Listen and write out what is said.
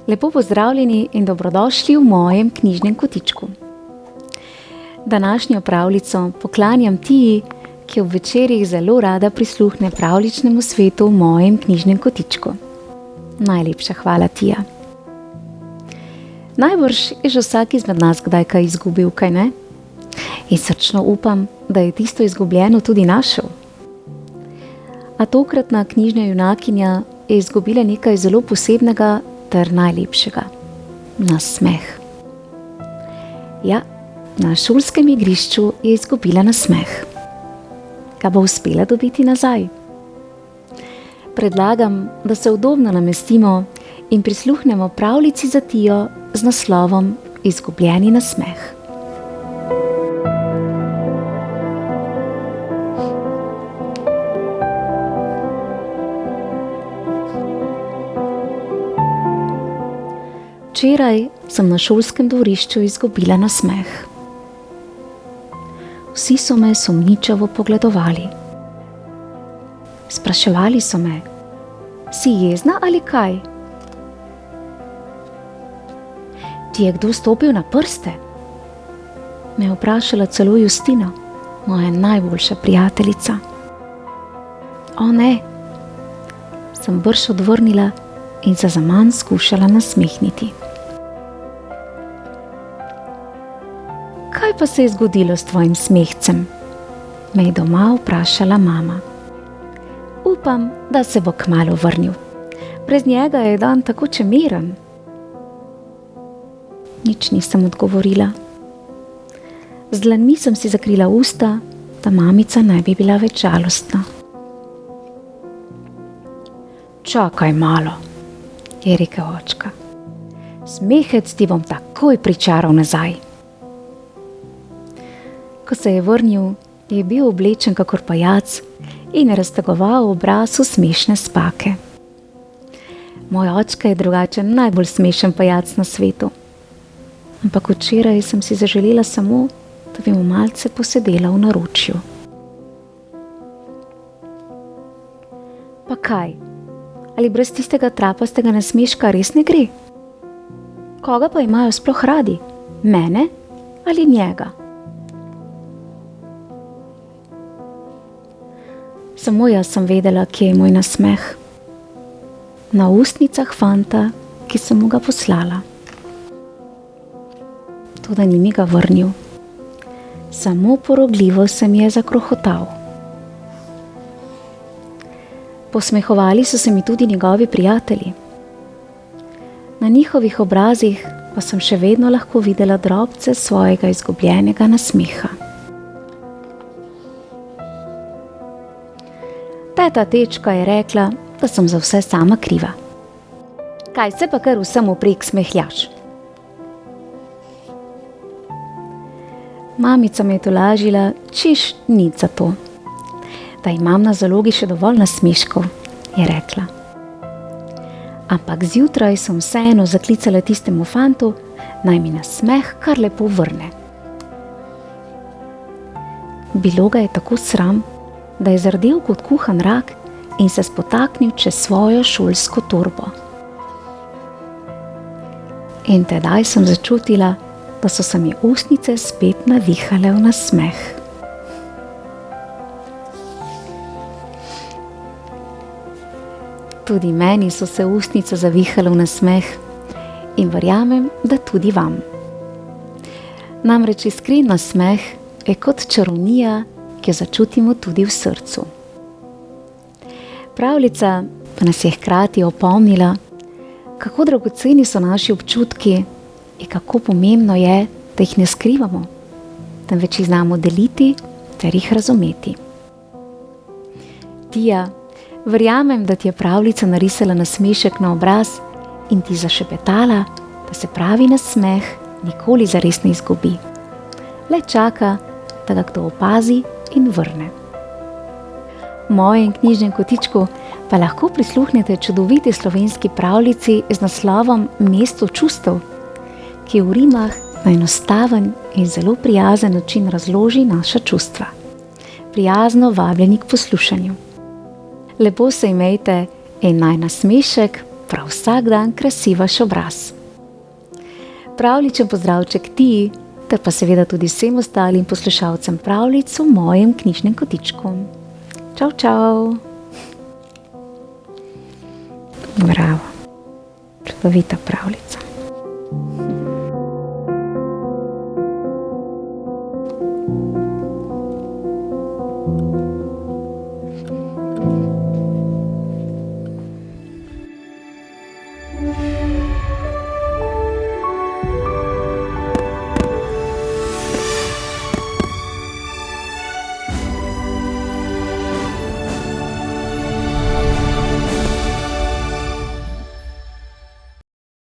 Lepo pozdravljeni in dobrodošli v mojem knjižnem kotičku. Današnjo pravljico poklanjam Tiji, ki ob večerih zelo rada prisluhne pravljičnemu svetu v mojem knjižnem kotičku. Najlepša hvala, Tija. Najbrž je že vsak izmed nas kdaj kaj izgubil, kaj ne? In srčno upam, da je tisto izgubljeno tudi našel. A tokratna knjižna junakinja je izgubila nekaj zelo posebnega ter najlepšega. Nasmeh. Ja, na šolskem igrišču je izgubila nasmeh. Ga bo uspela dobiti nazaj? Predlagam, da se udobno namestimo in prisluhnemo pravljici za Tijo z naslovom Izgubljeni nasmeh. Včeraj sem na šolskem dvorišču izgubila nasmeh. Vsi so me sumničavo pogledovali. Spraševali so me: "Si jezna ali kaj? Ti je kdo stopil na prste?" Me je vprašala celo Justina, moja najboljša prijateljica. "O ne," sem brž odvrnila in se zaman skušala nasmehniti. "Kaj pa se je zgodilo s tvojim smehcem?" me je doma vprašala mama. "Upam, da se bo kmalu vrnil. Brez njega je dan tako čemeren." Nič nisem odgovorila. Z dlanmi sem si zakrila usta, da mamica ne bi bila več žalostna. "Čakaj malo," je rekel očka. "Smehec ti bom takoj pričaral nazaj." Ko se je vrnil, je bil oblečen kakor pajac in raztegoval obraz v smešne spake. Moj očka je drugače najbolj smešen pajac na svetu. Ampak včeraj sem si zaželela samo, da bi mu malce posedela v naročju. "Pa kaj? Ali brez tistega trapastega nasmeška res ne gre? Koga pa imajo sploh radi? Mene ali njega?" Samo jaz sem vedela, kje je moj nasmeh. Na ustnicah fanta, ki sem mu ga poslala. Toda ni mi ga vrnil. Samo porogljivo se mi je zakrohotal. Posmehovali so se mi tudi njegovi prijatelji. Na njihovih obrazih pa sem še vedno lahko videla drobce svojega izgubljenega nasmeha. Teta Tečka je rekla, da sem za vse sama kriva. "Kaj se pa kar vsem vprek smehljaš?" Mamica me je tolažila, češ nič za to. Da imam na zalogi še dovolj nasmeškov, je rekla. Ampak zjutraj sem vseeno zaklicala tistemu fantu, naj mi nasmeh kar lepo vrne. Bilo ga je tako sram, da je zardel kot kuhan rak in se spotaknil čez svojo šolsko torbo. In tedaj sem začutila, da so se mi ustnice spet navihale v nasmeh. Tudi meni so se ustnice zavihale v nasmeh in verjamem, da tudi vam. Namreč iskren nasmeh je kot čarovnija, ki jo začutimo tudi v srcu. Pravljica pa nas je hkrati opomnila, kako dragoceni so naši občutki in kako pomembno je, da jih ne skrivamo, temveč jih znamo deliti ter jih razumeti. Tija, verjamem, da ti je pravljica narisala nasmešek na obraz in ti zašepetala, da se pravi nasmeh nikoli zares ne izgubi. Le čaka, da ga kdo opazi in vrne. V mojem knjižnem kotičku pa lahko prisluhnete čudoviti slovenski pravljici z naslovom Mesto čustev, ki v rimah na enostaven in zelo prijazen način razloži naša čustva. Prijazno vabljeni k poslušanju. Lepo se imejte in naj nasmešek prav vsak dan krasi vaš obraz. Pravličen pozdravček ti, ter pa seveda tudi vsem ostalim poslušalcem pravljic v mojem knjižnem kotičku. Čau, čau. Bravo. Čudovita pravljica.